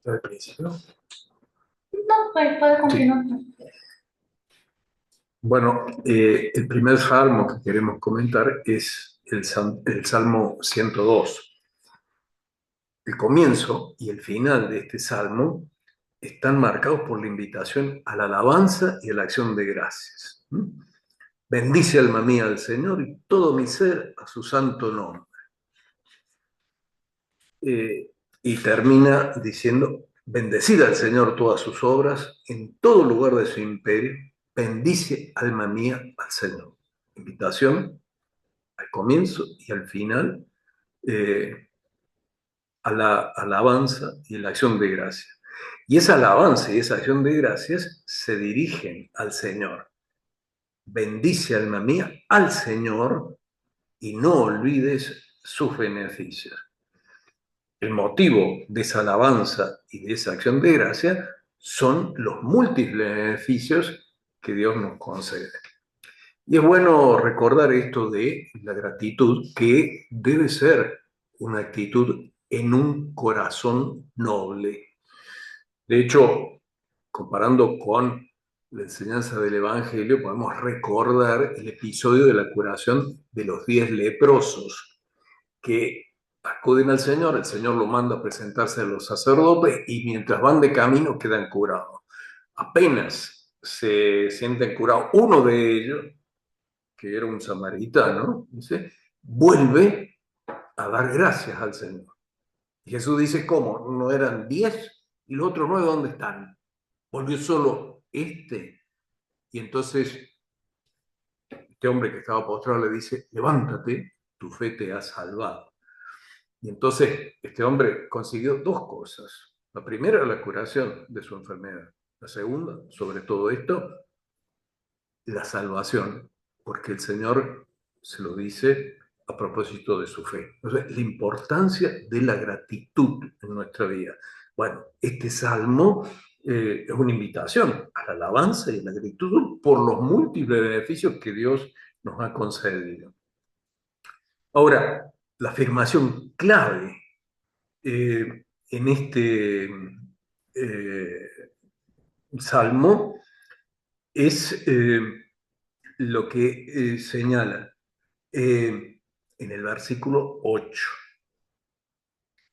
¿Al principio? No, puede Sí. continuar. Bueno, el primer salmo que queremos comentar es el Salmo 102. El comienzo y el final de este salmo están marcados por la invitación a la alabanza y a la acción de gracias. Bendice alma mía al Señor y todo mi ser a su santo nombre. Eh, y termina diciendo, bendecida al Señor todas sus obras, en todo lugar de su imperio, bendice alma mía al Señor. Invitación al comienzo y al final eh, a la alabanza y la acción de gracias. Y esa alabanza y esa acción de gracias se dirigen al Señor. Bendice alma mía al Señor y no olvides sus beneficios. El motivo de esa alabanza y de esa acción de gracia son los múltiples beneficios que Dios nos concede. Y es bueno recordar esto de la gratitud, que debe ser una actitud en un corazón noble. De hecho, comparando con la enseñanza del Evangelio, podemos recordar el episodio de la curación de los 10 leprosos que acuden al Señor, el Señor lo manda a presentarse a los sacerdotes y mientras van de camino quedan curados. Apenas se sienten curados, uno de ellos, que era un samaritano, dice, vuelve a dar gracias al Señor. Y Jesús dice, ¿cómo? ¿No eran 10? ¿Y los otros 9 dónde están? Volvió solo este. Y entonces este hombre que estaba postrado le dice, levántate, tu fe te ha salvado. Y entonces este hombre consiguió dos cosas. La primera, la curación de su enfermedad. La segunda, sobre todo esto, la salvación, porque el Señor se lo dice a propósito de su fe. Entonces, la importancia de la gratitud en nuestra vida. Bueno, este salmo es una invitación a la alabanza y a la gratitud por los múltiples beneficios que Dios nos ha concedido. Ahora, la afirmación clave en este salmo es lo que señala en el versículo 8.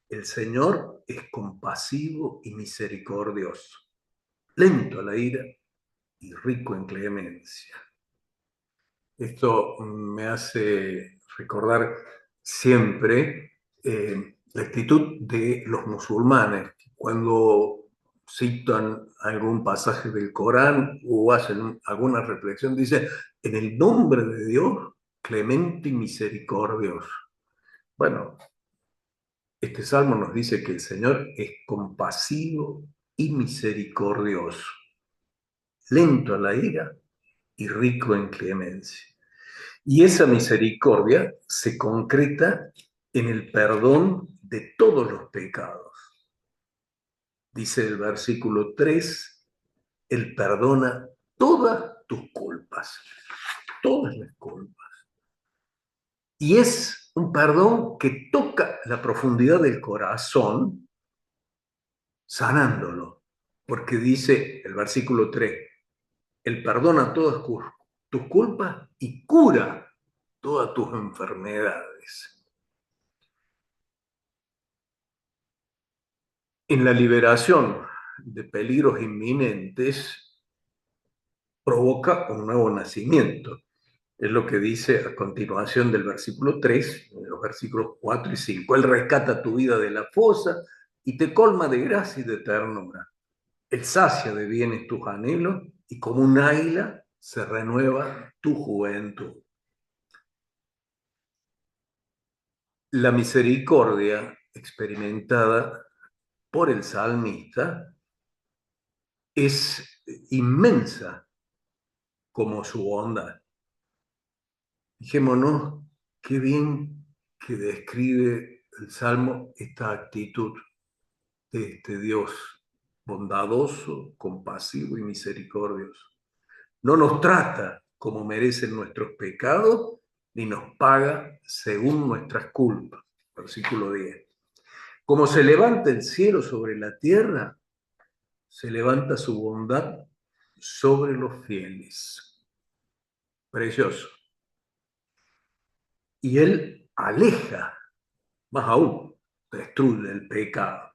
El Señor es compasivo y misericordioso, lento a la ira y rico en clemencia. Esto me hace recordar siempre la actitud de los musulmanes cuando citan algún pasaje del Corán o hacen alguna reflexión, dice, en el nombre de Dios, clemente y misericordioso. Bueno, este salmo nos dice que el Señor es compasivo y misericordioso, lento a la ira y rico en clemencia. Y esa misericordia se concreta en el perdón de todos los pecados. Dice el versículo 3, Él perdona todas tus culpas, todas las culpas. Y es un perdón que toca la profundidad del corazón, sanándolo. Porque dice el versículo 3, Él perdona todas tus culpas y cura todas tus enfermedades. En la liberación de peligros inminentes provoca un nuevo nacimiento. Es lo que dice a continuación del versículo 3, en los versículos 4 y 5. Él rescata tu vida de la fosa y te colma de gracia y de ternura. Él sacia de bienes tus anhelos y como un águila se renueva tu juventud. La misericordia experimentada por el salmista es inmensa como su bondad. Fijémonos qué bien que describe el Salmo esta actitud de este Dios bondadoso, compasivo y misericordioso. No nos trata como merecen nuestros pecados, ni nos paga según nuestras culpas. Versículo 10. Como se levanta el cielo sobre la tierra, se levanta su bondad sobre los fieles. Precioso. Y él aleja, más aún, destruye el pecado.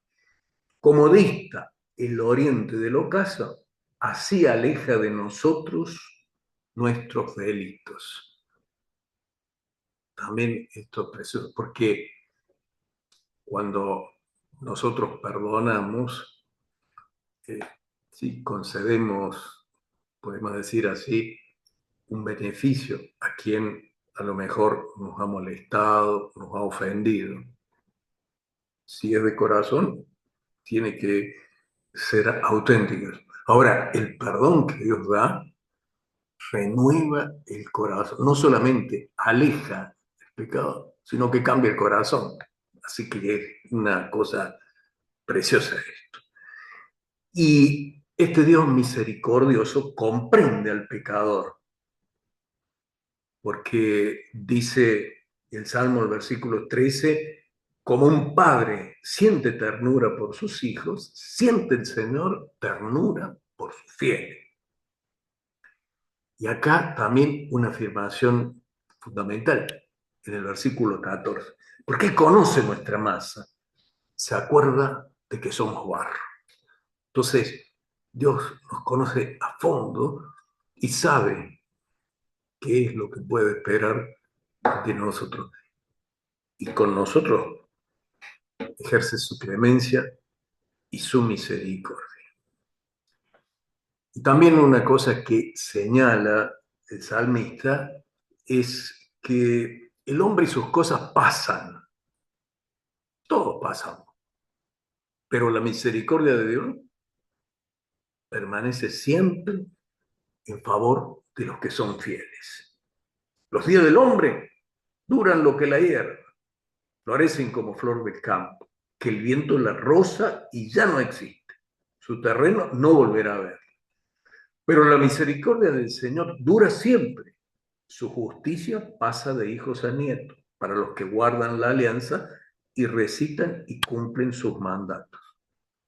Como dista el oriente del ocaso, así aleja de nosotros nuestros delitos. También esto es precioso, porque cuando nosotros perdonamos, eh, si concedemos, podemos decir así, un beneficio a quien a lo mejor nos ha molestado, nos ha ofendido. Si es de corazón, tiene que ser auténtico. Ahora, el perdón que Dios da renueva el corazón, no solamente aleja el pecado, sino que cambia el corazón. Así que es una cosa preciosa esto. Y este Dios misericordioso comprende al pecador, porque dice el Salmo, el versículo 13, como un padre siente ternura por sus hijos, siente el Señor ternura por sus fieles. Y acá también una afirmación fundamental en el versículo 14, porque Él conoce nuestra masa, se acuerda de que somos barro. Entonces, Dios nos conoce a fondo y sabe qué es lo que puede esperar de nosotros. Y con nosotros ejerce su clemencia y su misericordia. Y también una cosa que señala el salmista es que el hombre y sus cosas pasan, todos pasamos, pero la misericordia de Dios permanece siempre en favor de los que son fieles. Los días del hombre duran lo que la hierba, florecen como flor del campo, que el viento la roza y ya no existe. Su terreno no volverá a ver. Pero la misericordia del Señor dura siempre. Su justicia pasa de hijos a nietos, para los que guardan la alianza y recitan y cumplen sus mandatos.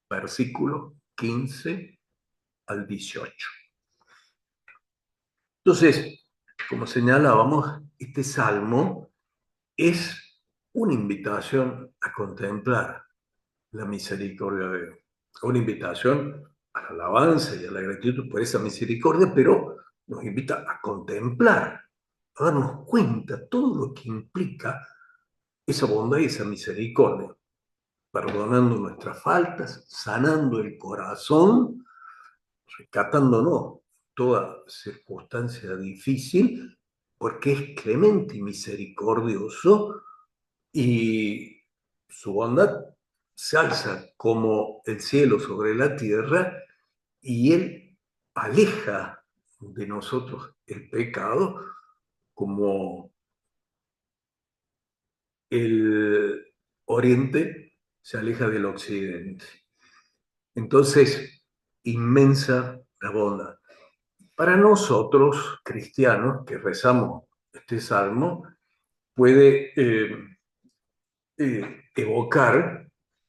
Versículo 15 al 18. Entonces, como señalábamos, este salmo es una invitación a contemplar la misericordia de Dios, una invitación a la alabanza y a la gratitud por esa misericordia, pero nos invita a contemplar, a darnos cuenta todo lo que implica esa bondad y esa misericordia, perdonando nuestras faltas, sanando el corazón, rescatándonos toda circunstancia difícil, porque es clemente y misericordioso y su bondad se alza como el cielo sobre la tierra y él aleja de nosotros el pecado como el oriente se aleja del occidente. Entonces, inmensa la bondad. Para nosotros, cristianos, que rezamos este salmo, puede evocar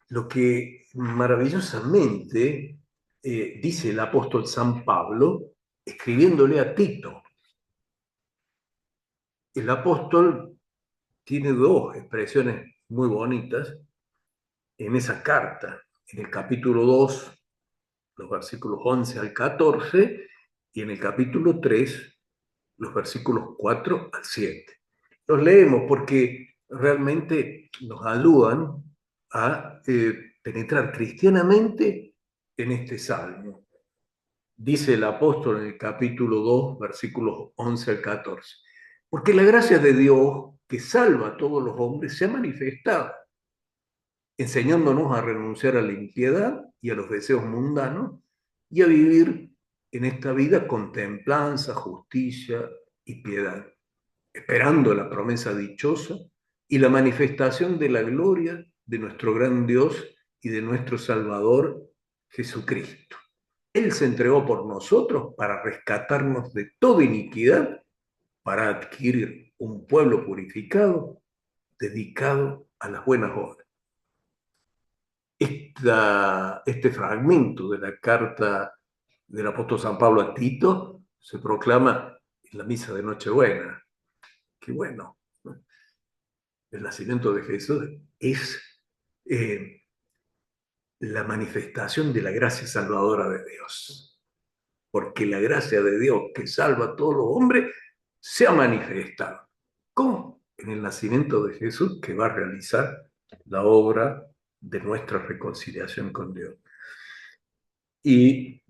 lo que maravillosamente dice el apóstol San Pablo escribiéndole a Tito. El apóstol tiene dos expresiones muy bonitas en esa carta, en el capítulo 2, los versículos 11 al 14, y en el capítulo 3, los versículos 4 al 7. Los leemos porque realmente nos ayudan a penetrar cristianamente en este salmo. Dice el apóstol en el capítulo 2, versículos 11 al 14. Porque la gracia de Dios, que salva a todos los hombres, se ha manifestado, enseñándonos a renunciar a la impiedad y a los deseos mundanos y a vivir en esta vida con templanza, justicia y piedad, esperando la promesa dichosa y la manifestación de la gloria de nuestro gran Dios y de nuestro Salvador Jesucristo. Él se entregó por nosotros para rescatarnos de toda iniquidad, para adquirir un pueblo purificado, dedicado a las buenas obras. este fragmento de la carta del apóstol San Pablo a Tito se proclama en la misa de Nochebuena. Que bueno, ¿no? El nacimiento de Jesús es eh, la manifestación de la gracia salvadora de Dios. Porque la gracia de Dios que salva a todos los hombres se ha manifestado. ¿Cómo? En el nacimiento de Jesús, que va a realizar la obra de nuestra reconciliación con Dios. Y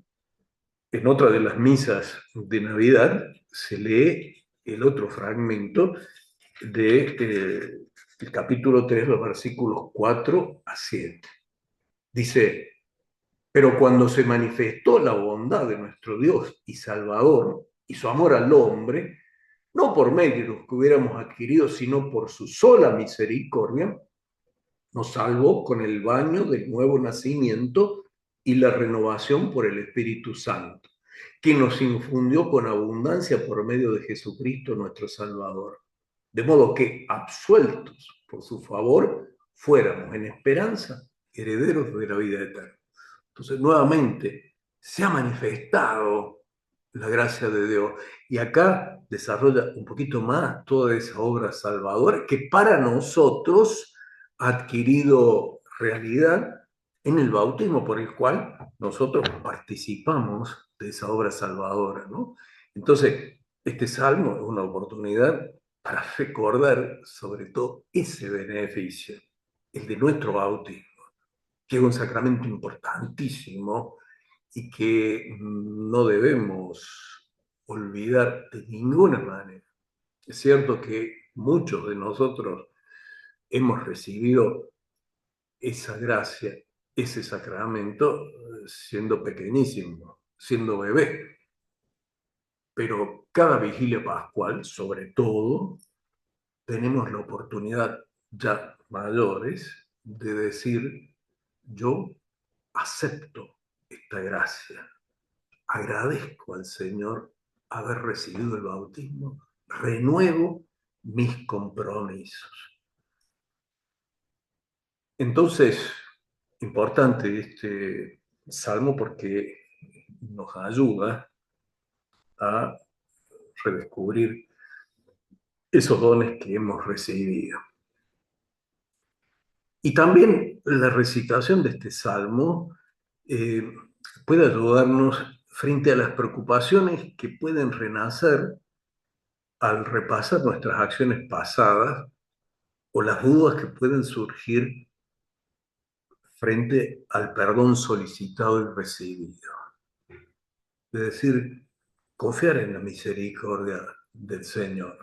en otra de las misas de Navidad se lee el otro fragmento del capítulo 3, los versículos 4 a 7. Dice, pero cuando se manifestó la bondad de nuestro Dios y Salvador y su amor al hombre, no por medio de los que hubiéramos adquirido, sino por su sola misericordia, nos salvó con el baño del nuevo nacimiento y la renovación por el Espíritu Santo, que nos infundió con abundancia por medio de Jesucristo nuestro Salvador. De modo que, absueltos por su favor, fuéramos en esperanza herederos de la vida eterna. Entonces, nuevamente, se ha manifestado la gracia de Dios. Y acá desarrolla un poquito más toda esa obra salvadora que para nosotros ha adquirido realidad en el bautismo por el cual nosotros participamos de esa obra salvadora, ¿no? Entonces, este salmo es una oportunidad para recordar sobre todo ese beneficio, el de nuestro bautismo, que es un sacramento importantísimo y que no debemos olvidar de ninguna manera. Es cierto que muchos de nosotros hemos recibido esa gracia, ese sacramento, siendo pequeñísimos, siendo bebé, pero cada vigilia pascual, sobre todo, tenemos la oportunidad ya mayores de decir, yo acepto esta gracia, agradezco al Señor haber recibido el bautismo, renuevo mis compromisos. Entonces, importante este salmo porque nos ayuda a redescubrir esos dones que hemos recibido. Y también la recitación de este salmo eh, puede ayudarnos frente a las preocupaciones que pueden renacer al repasar nuestras acciones pasadas o las dudas que pueden surgir frente al perdón solicitado y recibido. Es decir, confiar en la misericordia del Señor,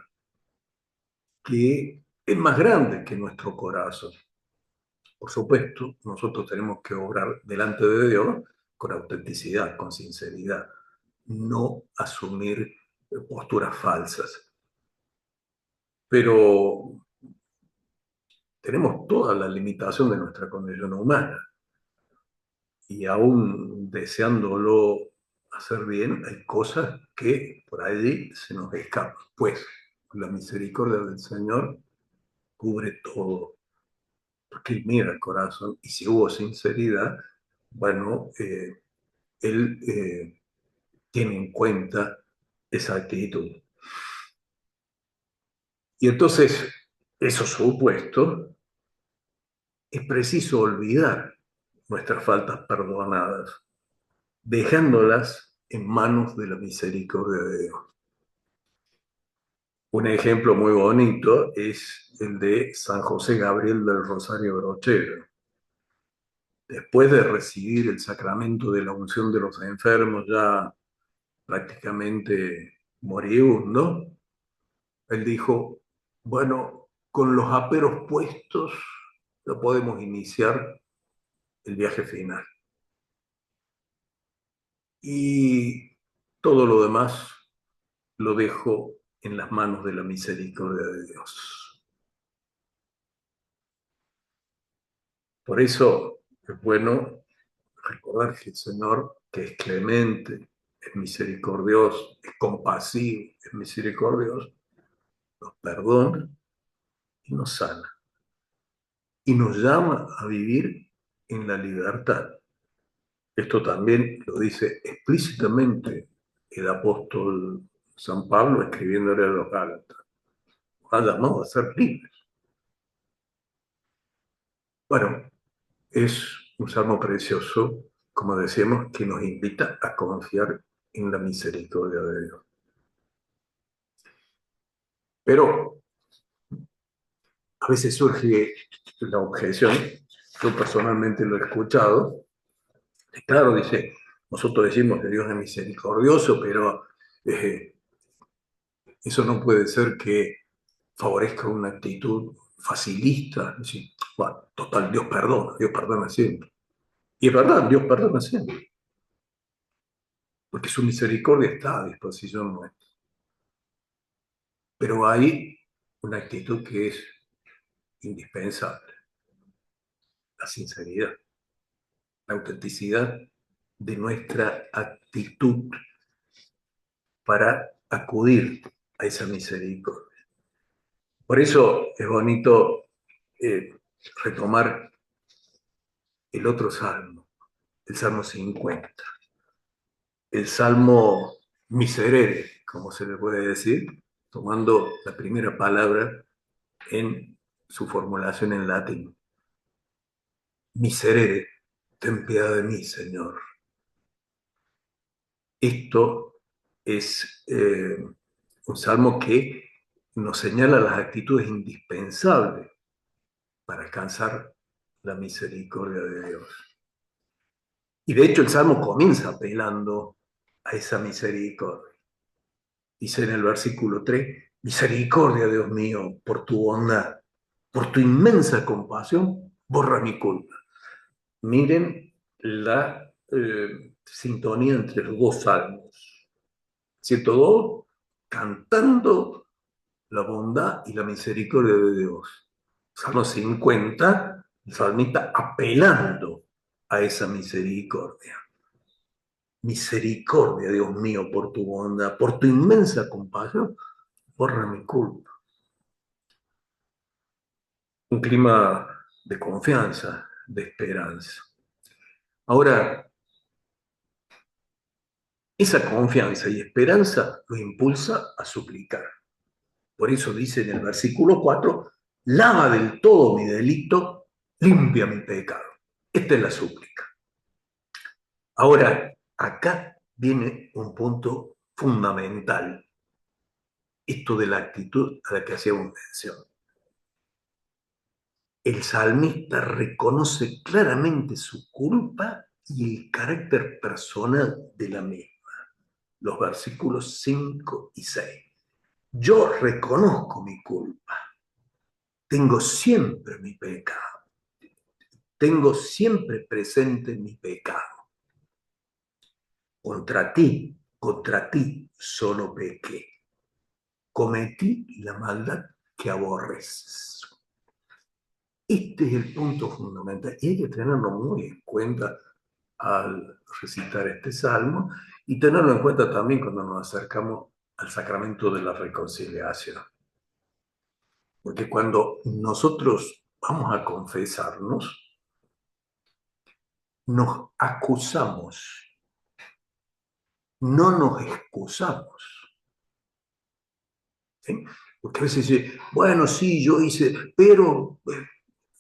que es más grande que nuestro corazón. Por supuesto, nosotros tenemos que obrar delante de Dios con autenticidad, con sinceridad, no asumir posturas falsas. Pero tenemos toda la limitación de nuestra condición humana y aún deseándolo hacer bien, hay cosas que por allí se nos escapan. Pues la misericordia del Señor cubre todo, porque Él mira el corazón y si hubo sinceridad, bueno, Él tiene en cuenta esa actitud. Y entonces, eso supuesto, es preciso olvidar nuestras faltas perdonadas, dejándolas en manos de la misericordia de Dios. Un ejemplo muy bonito es el de San José Gabriel del Rosario Brochero. Después de recibir el sacramento de la unción de los enfermos, ya prácticamente moribundo, él dijo, bueno, con los aperos puestos ya podemos iniciar el viaje final. Y todo lo demás lo dejo en las manos de la misericordia de Dios. Por eso es bueno recordar que el Señor, que es clemente, es misericordioso, es compasivo, es misericordioso, nos perdona y nos sana. Y nos llama a vivir en la libertad. Esto también lo dice explícitamente el apóstol San Pablo escribiéndole a los Gálatas. Ha llamado a ser libres. Bueno, es un salmo precioso, como decíamos, que nos invita a confiar en la misericordia de Dios. Pero a veces surge la objeción, yo personalmente lo he escuchado, y claro, dice, nosotros decimos que Dios es misericordioso, pero eh, eso no puede ser que favorezca una actitud facilista, es decir, bueno, total, Dios perdona siempre. Y es verdad, Dios perdona siempre, porque su misericordia está a disposición nuestra. Pero hay una actitud que es indispensable, la sinceridad, la autenticidad de nuestra actitud para acudir a esa misericordia. Por eso es bonito retomar el otro salmo, el Salmo 50, el Salmo miserere, como se le puede decir, tomando la primera palabra en su formulación en latín. Miserere, ten piedad de mí, Señor. Esto es un salmo que nos señala las actitudes indispensables para alcanzar la misericordia de Dios. Y de hecho el salmo comienza apelando a esa misericordia. Dice en el versículo 3, misericordia, Dios mío, por tu bondad, por tu inmensa compasión, borra mi culpa. Miren la sintonía entre los dos salmos. 102, cantando la bondad y la misericordia de Dios. Salmo 50, el salmista apelando a esa misericordia. Misericordia, Dios mío, por tu bondad, por tu inmensa compasión, borra mi culpa. Un clima de confianza, de esperanza. Ahora, esa confianza y esperanza lo impulsa a suplicar. Por eso dice en el versículo 4, lava del todo mi delito, limpia mi pecado. Esta es la súplica. Ahora, acá viene un punto fundamental, esto de la actitud a la que hacíamos mención. El salmista reconoce claramente su culpa y el carácter personal de la misma. Los versículos 5 y 6. Yo reconozco mi culpa, tengo siempre mi pecado, tengo siempre presente mi pecado. Contra ti solo pequé, cometí la maldad que aborreces. Este es el punto fundamental y hay que tenerlo muy en cuenta al recitar este salmo y tenerlo en cuenta también cuando nos acercamos al sacramento de la reconciliación. Porque cuando nosotros vamos a confesarnos, nos acusamos, no nos excusamos. ¿Sí? Porque a veces dice, bueno, sí, yo hice, pero...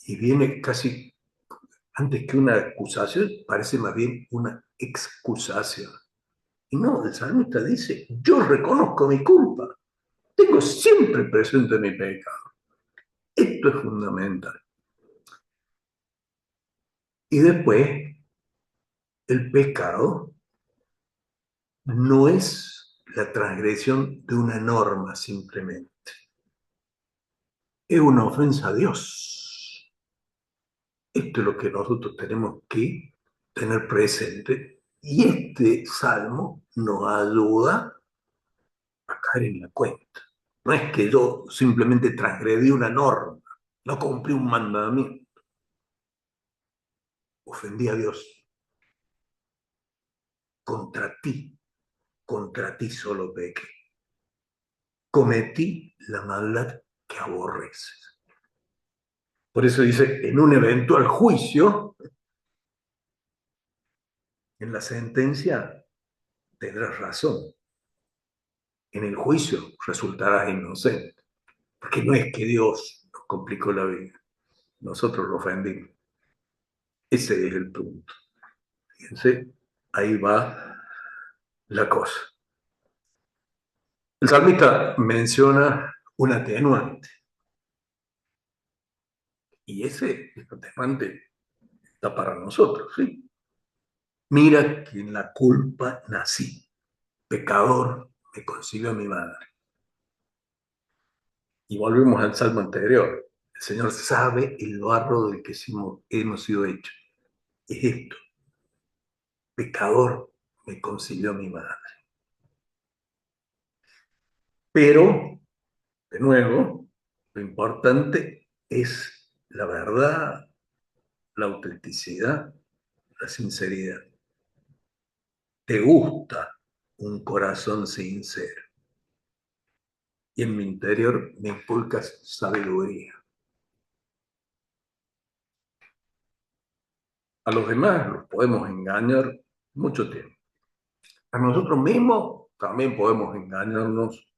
Y viene casi, antes que una acusación, parece más bien una excusación. Y no, el salmista dice, yo reconozco mi culpa, tengo siempre presente mi pecado. Esto es fundamental. Y después, el pecado no es la transgresión de una norma simplemente. Es una ofensa a Dios. Esto es lo que nosotros tenemos que tener presente. Y este salmo nos ayuda a caer en la cuenta. No es que yo simplemente transgredí una norma, no cumplí un mandamiento, ofendí a Dios. Contra ti solo pequé. Cometí la maldad que aborreces. Por eso dice, en un eventual juicio, En la sentencia tendrás razón. En el juicio resultarás inocente. Porque no es que Dios nos complicó la vida, nosotros lo ofendimos. Ese es el punto. Fíjense, ahí va la cosa. El salmista menciona un atenuante, y ese atenuante está para nosotros, ¿sí? Mira que en la culpa nací, pecador me concibió mi madre. Y volvemos al salmo anterior. El Señor sabe el barro del que hemos sido hechos. Es esto, pecador me concibió mi madre. Pero, de nuevo, lo importante es la verdad, la autenticidad, la sinceridad. Te gusta un corazón sincero y en mi interior me inculcas sabiduría. A los demás los podemos engañar mucho tiempo. A nosotros mismos también podemos engañarnos,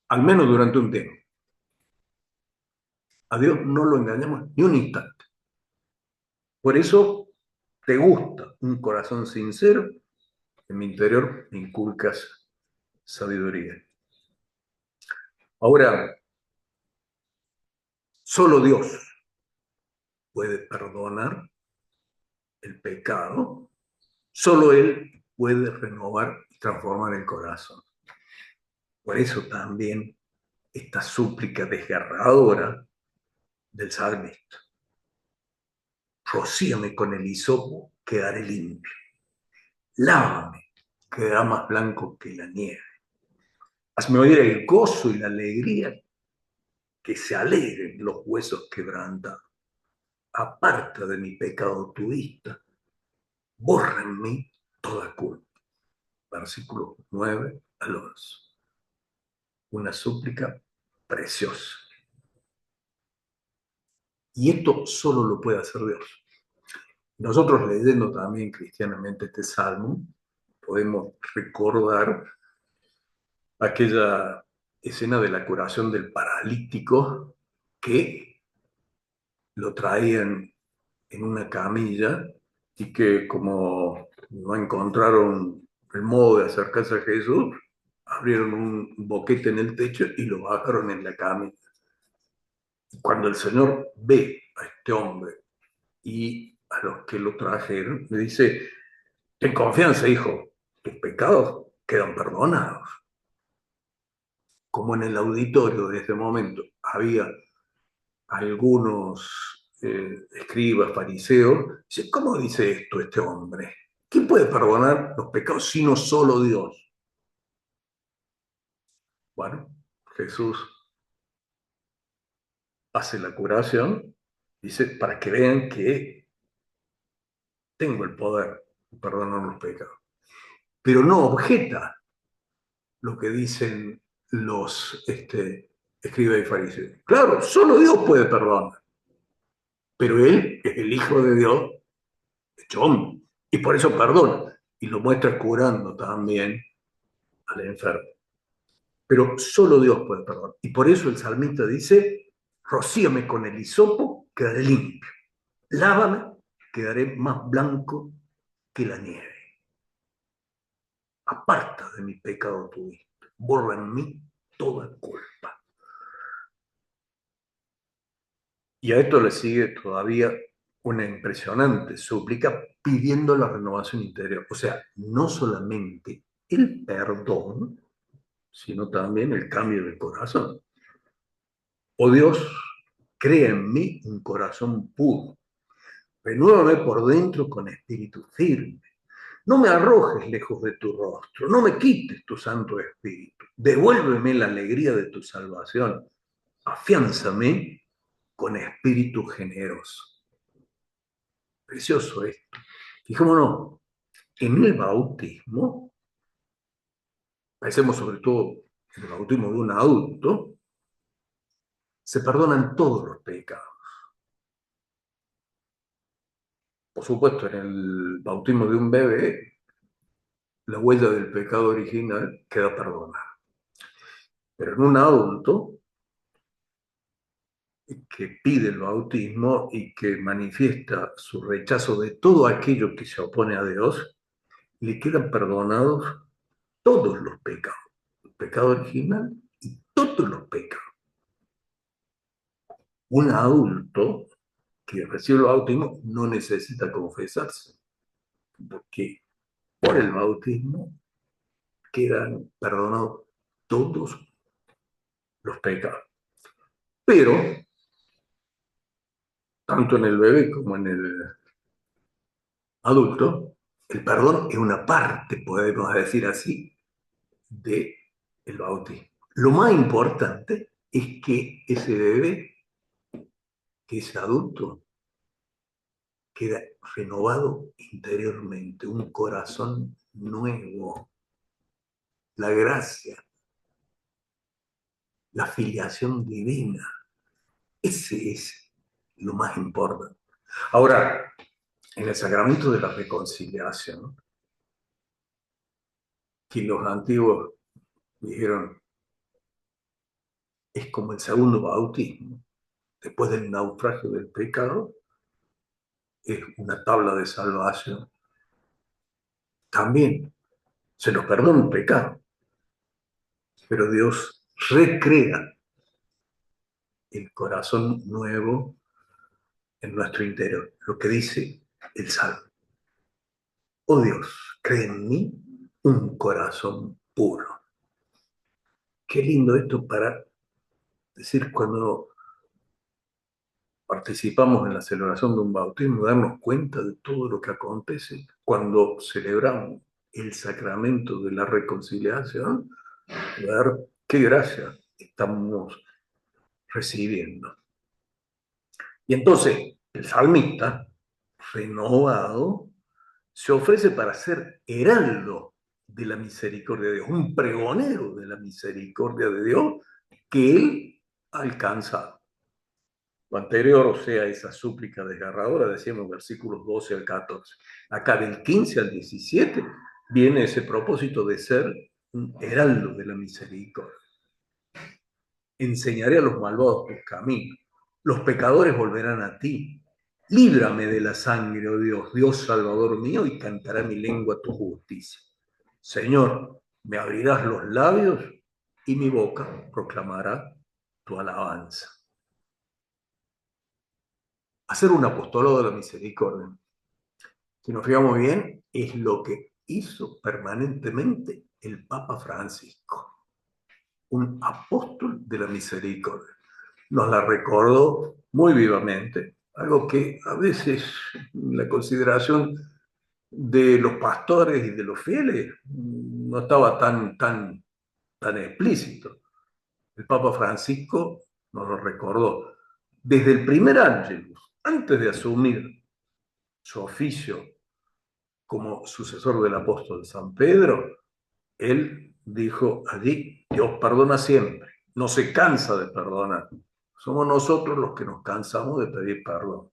al menos durante un tiempo. A Dios no lo engañamos ni un instante. Por eso te gusta un corazón sincero, en mi interior me inculcas sabiduría. Ahora, solo Dios puede perdonar el pecado, solo Él puede renovar y transformar el corazón. Por eso también esta súplica desgarradora del salmista. Rocíame con el hisopo, quedaré limpio. Lávame, quedará más blanco que la nieve. Hazme oír el gozo y la alegría, que se alegren los huesos quebrantados. Aparta de mi pecado tu vista, borra en mí toda culpa. Versículo 9 al 11. Una súplica preciosa. Y esto solo lo puede hacer Dios. Nosotros, leyendo también cristianamente este salmo, podemos recordar aquella escena de la curación del paralítico, que lo traían en una camilla y que, como no encontraron el modo de acercarse a Jesús, abrieron un boquete en el techo y lo bajaron en la camilla. Y cuando el Señor ve a este hombre y a los que lo trajeron, le dice: ten confianza, hijo, tus pecados quedan perdonados. Como en el auditorio de ese momento había algunos escribas, fariseos, dice: ¿cómo dice esto este hombre? ¿Quién puede perdonar los pecados sino solo Dios? Bueno, Jesús hace la curación, dice, para que vean que tengo el poder de perdonar los pecados. Pero no objeta lo que dicen los escribas y fariseos. Claro, solo Dios puede perdonar, pero Él es el Hijo de Dios hecho hombre, y por eso perdona, y lo muestra curando también al enfermo. Pero solo Dios puede perdonar. Y por eso el salmista dice: rocíame con el hisopo, quedaré limpio. Lávame, quedaré más blanco que la nieve. Aparta de mi pecado tu vista. Borra en mí toda culpa. Y a esto le sigue todavía una impresionante súplica pidiendo la renovación interior. O sea, no solamente el perdón, sino también el cambio de corazón. Oh Dios, crea en mí un corazón puro. Renuévame por dentro con espíritu firme. No me arrojes lejos de tu rostro, no me quites tu santo espíritu. Devuélveme la alegría de tu salvación. Afiánzame con espíritu generoso. Precioso esto. Fijémonos, en el bautismo, pensemos sobre todo en el bautismo de un adulto, se perdonan todos los pecados. Por supuesto, en el bautismo de un bebé, la huella del pecado original queda perdonada. Pero en un adulto que pide el bautismo y que manifiesta su rechazo de todo aquello que se opone a Dios, le quedan perdonados todos los pecados, el pecado original y todos los pecados. Un adulto que recibe el bautismo no necesita confesarse, porque por el bautismo quedan perdonados todos los pecados. Pero, tanto en el bebé como en el adulto, el perdón es una parte, podemos decir así, de el bautismo. Lo más importante es que ese bebé, que ese adulto, queda renovado interiormente, un corazón nuevo, la gracia, la filiación divina. Ese es lo más importante. Ahora, en el sacramento de la reconciliación, que los antiguos dijeron es como el segundo bautismo, después del naufragio del pecado, es una tabla de salvación. También se nos perdona el pecado, pero Dios recrea el corazón nuevo en nuestro interior, lo que dice el Salmo. Oh Dios, crea en mí un corazón puro. Qué lindo esto para decir cuando participamos en la celebración de un bautismo, darnos cuenta de todo lo que acontece cuando celebramos el sacramento de la reconciliación, ver qué gracia estamos recibiendo. Y entonces el salmista, renovado, se ofrece para ser heraldo de la misericordia de Dios, un pregonero de la misericordia de Dios que él ha alcanzado. Lo anterior, o sea, esa súplica desgarradora, decíamos versículos 12 al 14. Acá del 15 al 17 viene ese propósito de ser un heraldo de la misericordia. Enseñaré a los malvados tus caminos, los pecadores volverán a ti. Líbrame de la sangre, oh Dios, Dios Salvador mío, y cantará mi lengua tu justicia. Señor, me abrirás los labios y mi boca proclamará tu alabanza. Hacer un apostolado de la misericordia, si nos fijamos bien, es lo que hizo permanentemente el Papa Francisco, un apóstol de la misericordia. Nos la recordó muy vivamente, algo que a veces la consideración de los pastores y de los fieles no estaba tan explícito. El Papa Francisco nos lo recordó. Desde el primer Ángelus, antes de asumir su oficio como sucesor del apóstol San Pedro, él dijo allí, Dios perdona siempre, no se cansa de perdonar. Somos nosotros los que nos cansamos de pedir perdón.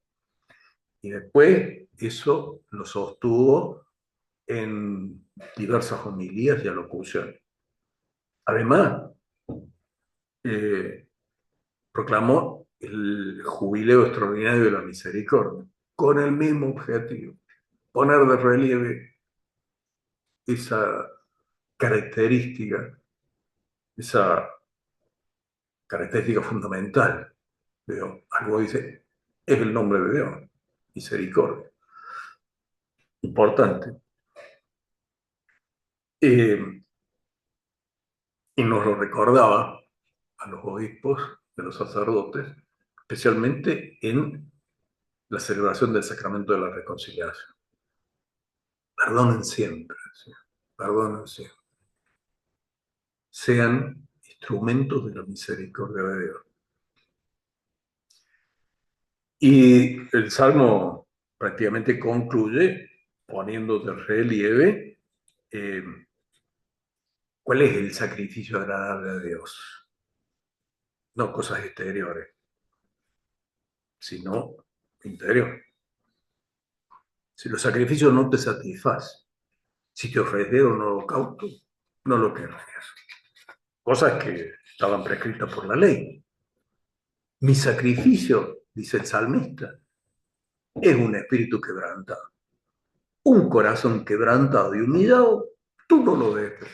Y después eso lo sostuvo en diversas homilías y alocuciones. Además, eh, proclamó el jubileo extraordinario de la misericordia, con el mismo objetivo, poner de relieve esa característica, esa característica fundamental de Dios. Algo dice, es el nombre de Dios, misericordia. Importante. Eh, y nos lo recordaba a los obispos, a los sacerdotes, especialmente en la celebración del sacramento de la reconciliación. Perdonen siempre, ¿sí? Perdonen siempre. Sean instrumentos de la misericordia de Dios. Y el Salmo prácticamente concluye poniendo de relieve eh, cuál es el sacrificio agradable a Dios. No cosas exteriores, sino interior. Si los sacrificios no te satisfacen, si te ofrecieron un holocausto, no lo querrías. Cosas que estaban prescritas por la ley. Mi sacrificio, dice el salmista, es un espíritu quebrantado. Un corazón quebrantado y humillado, tú no lo dejes.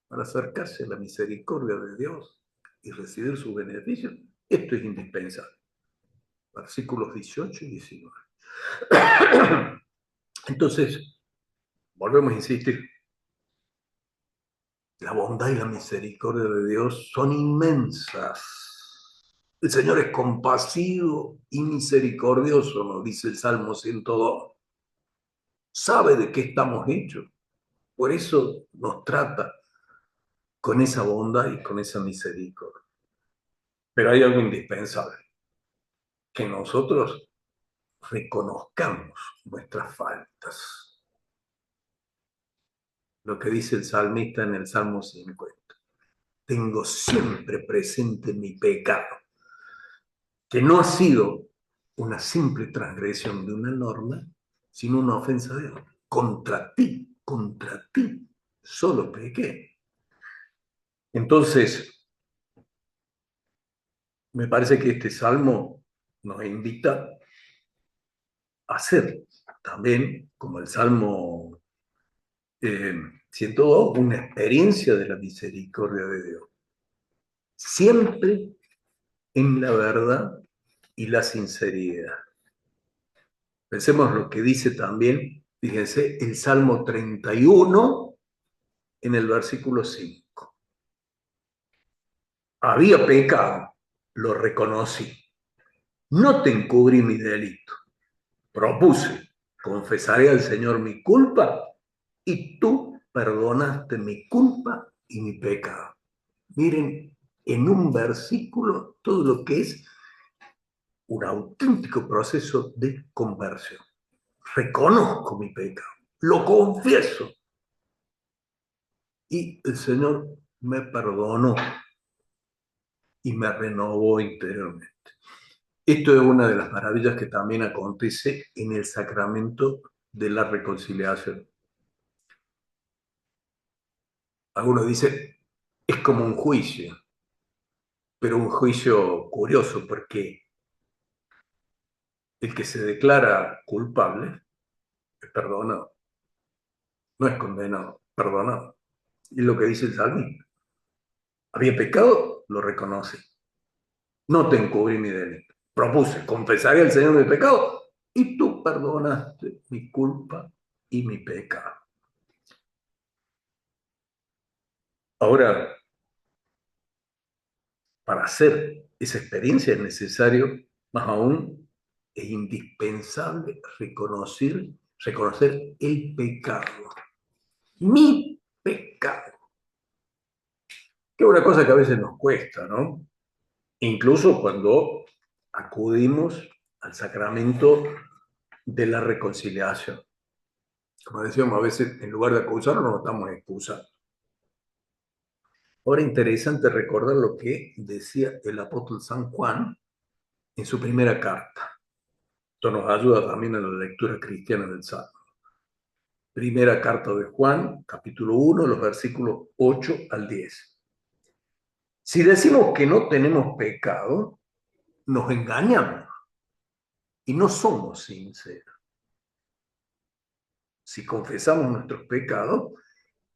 Para acercarse a la misericordia de Dios y recibir sus beneficios, esto es indispensable. Versículos 18 y 19. Entonces, volvemos a insistir, la bondad y la misericordia de Dios son inmensas. El Señor es compasivo y misericordioso, nos dice el Salmo 102. Sabe de qué estamos hechos. Por eso nos trata con esa bondad y con esa misericordia. Pero hay algo indispensable, que nosotros reconozcamos nuestras faltas. Lo que dice el salmista en el Salmo 50. Tengo siempre presente mi pecado, que no ha sido una simple transgresión de una norma, sino una ofensa de Dios. Contra ti, solo pequé. Entonces, me parece que este salmo nos invita a hacer también, como el Salmo 102, una experiencia de la misericordia de Dios. Siempre en la verdad y la sinceridad. Pensemos lo que dice también, fíjense, el Salmo 31 en el versículo 5. Había pecado, lo reconocí. No te encubrí mi delito. Propuse, confesaré al Señor mi culpa y tú perdonaste mi culpa y mi pecado. Miren, en un versículo todo lo que es un auténtico proceso de conversión. Reconozco mi pecado, lo confieso y el Señor me perdonó y me renovó interiormente. Esto es una de las maravillas que también acontece en el sacramento de la reconciliación. Algunos dicen, es como un juicio, pero un juicio curioso porque el que se declara culpable es perdonado, no es condenado, perdonado. Y lo que dice el salmista, había pecado, lo reconoce. No te encubrí mi delito. Propuse, confesaré al Señor mi pecado y tú perdonaste mi culpa y mi pecado. Ahora, para hacer esa experiencia es necesario, más aún, es indispensable reconocer el pecado. Mi pecado. Que es una cosa que a veces nos cuesta, ¿no? Incluso cuando acudimos al sacramento de la reconciliación. Como decíamos, a veces en lugar de acusarnos nos estamos excusando. Ahora interesante recordar lo que decía el apóstol San Juan en su primera carta. Esto nos ayuda también a la lectura cristiana del Salmo. Primera carta de Juan, capítulo 1, los versículos 8 al 10. Si decimos que no tenemos pecado, nos engañamos y no somos sinceros. Si confesamos nuestros pecados,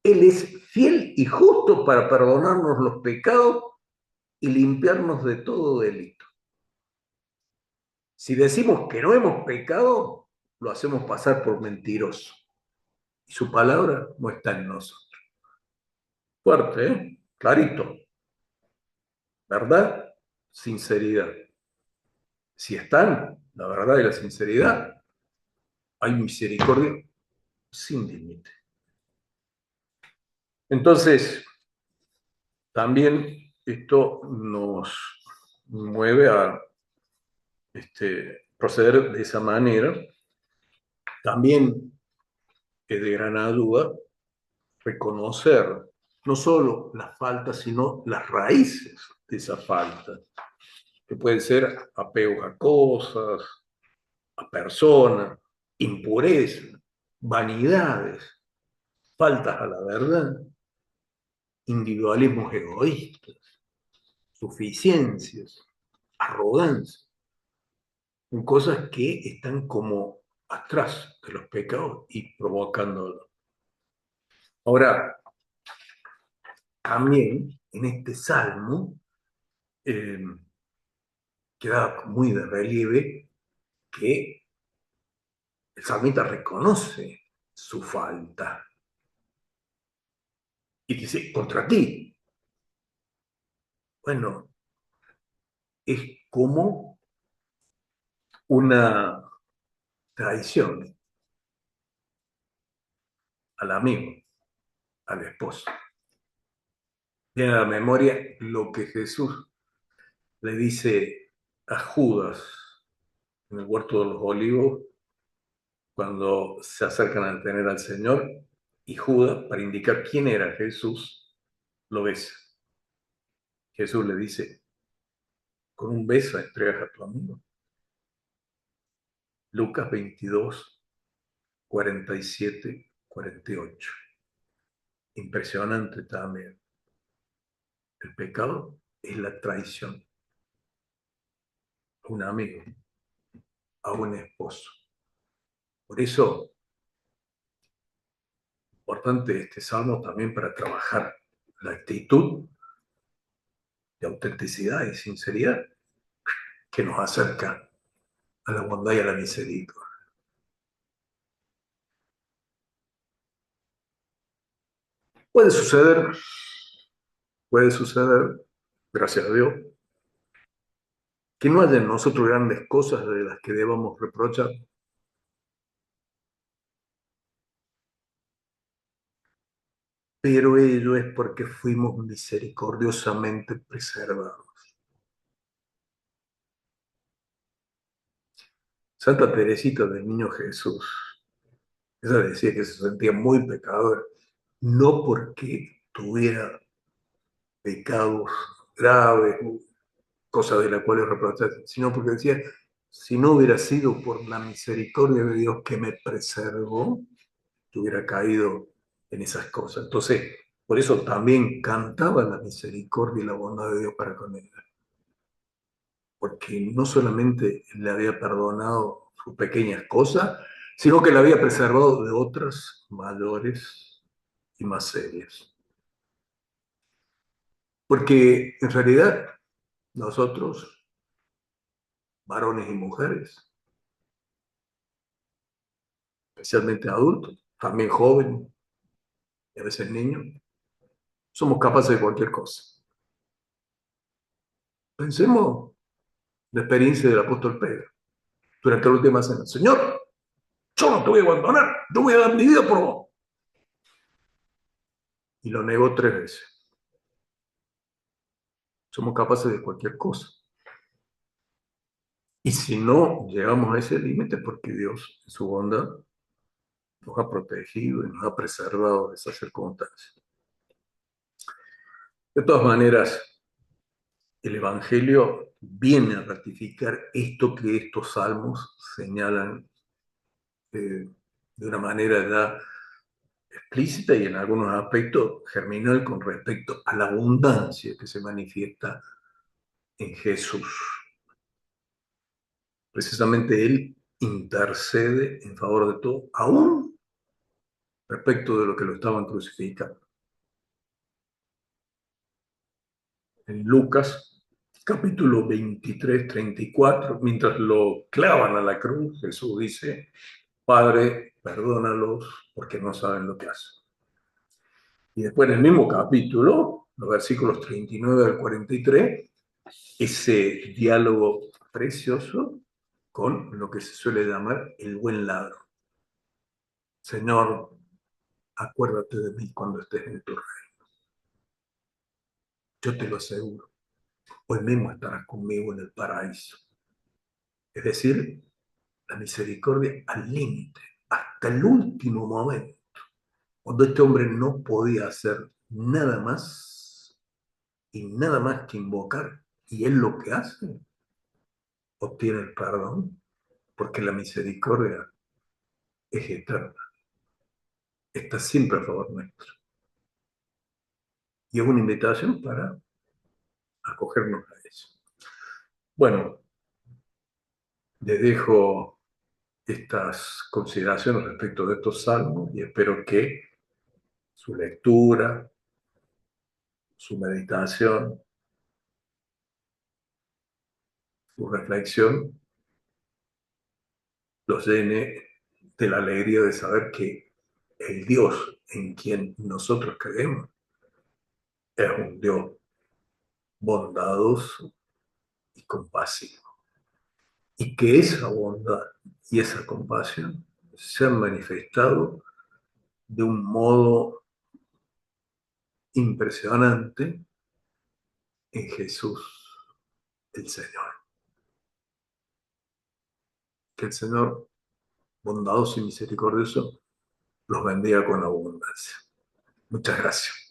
Él es fiel y justo para perdonarnos los pecados y limpiarnos de todo delito. Si decimos que no hemos pecado, lo hacemos pasar por mentiroso. Y su palabra no está en nosotros. Fuerte, ¿eh? Clarito. ¿Verdad? Sinceridad. Si están la verdad y la sinceridad, hay misericordia sin límite. Entonces, también esto nos mueve a proceder de esa manera. También es de gran ayuda reconocer no solo las faltas, sino las raíces de esa falta, que pueden ser apegos a cosas, a personas, impureza, vanidades, faltas a la verdad, individualismos egoístas, suficiencias, arrogancia, son cosas que están como atrás de los pecados y provocándolos. Ahora, también en este salmo eh, queda muy de relieve que el salmista reconoce su falta y dice, contra ti. Bueno, es como una traición al amigo, al esposo. Viene a la memoria lo que Jesús le dice a Judas en el huerto de los olivos cuando se acercan a tener al Señor y Judas, para indicar quién era Jesús, lo besa. Jesús le dice, con un beso entregas a tu amigo. Lucas 22, 47, 48. Impresionante también. El pecado es la traición a un amigo, a un esposo. Por eso, importante este salmo también para trabajar la actitud de autenticidad y sinceridad que nos acerca a la bondad y a la misericordia. Puede suceder, puede suceder, gracias a Dios, que no haya en nosotros grandes cosas de las que debamos reprochar, pero ello es porque fuimos misericordiosamente preservados. Santa Teresita del Niño Jesús, ella decía que se sentía muy pecadora, no porque tuviera pecados graves, cosas de las cuales reprocharse, sino porque decía, si no hubiera sido por la misericordia de Dios que me preservó, yo hubiera caído en esas cosas. Entonces, por eso también cantaba la misericordia y la bondad de Dios para con ella, porque no solamente le había perdonado sus pequeñas cosas, sino que la había preservado de otras mayores y más serias. Porque en realidad nosotros, varones y mujeres, especialmente adultos, también jóvenes y a veces niños, somos capaces de cualquier cosa. Pensemos la experiencia del apóstol Pedro durante la última cena. Señor, yo no te voy a abandonar, yo voy a dar mi vida por vos. Y lo negó 3 veces. Somos capaces de cualquier cosa. Y si no llegamos a ese límite, porque Dios, en su bondad, nos ha protegido y nos ha preservado de esas circunstancias. De todas maneras, el Evangelio viene a ratificar esto que estos salmos señalan de una manera ya explícita y en algunos aspectos germinal con respecto a la abundancia que se manifiesta en Jesús. Precisamente Él intercede en favor de todo, aún respecto de lo que lo estaban crucificando. En Lucas, capítulo 23, 34, mientras lo clavan a la cruz, Jesús dice, Padre, perdónalos porque no saben lo que hacen. Y después en el mismo capítulo, los versículos 39 al 43, ese diálogo precioso con lo que se suele llamar el buen ladrón. Señor, acuérdate de mí cuando estés en tu reino. Yo te lo aseguro, hoy mismo estarás conmigo en el paraíso. Es decir, la misericordia al límite, hasta el último momento, cuando este hombre no podía hacer nada más y nada más que invocar, y él lo que hace, obtiene el perdón, porque la misericordia es eterna, está siempre a favor nuestro. Y es una invitación para acogernos a eso. Bueno, les dejo estas consideraciones respecto de estos salmos y espero que su lectura, su meditación, su reflexión los llene de la alegría de saber que el Dios en quien nosotros creemos es un Dios bondadoso y compasivo. Y que esa bondad y esa compasión se han manifestado de un modo impresionante en Jesús el Señor. Que el Señor, bondadoso y misericordioso, los bendiga con abundancia. Muchas gracias.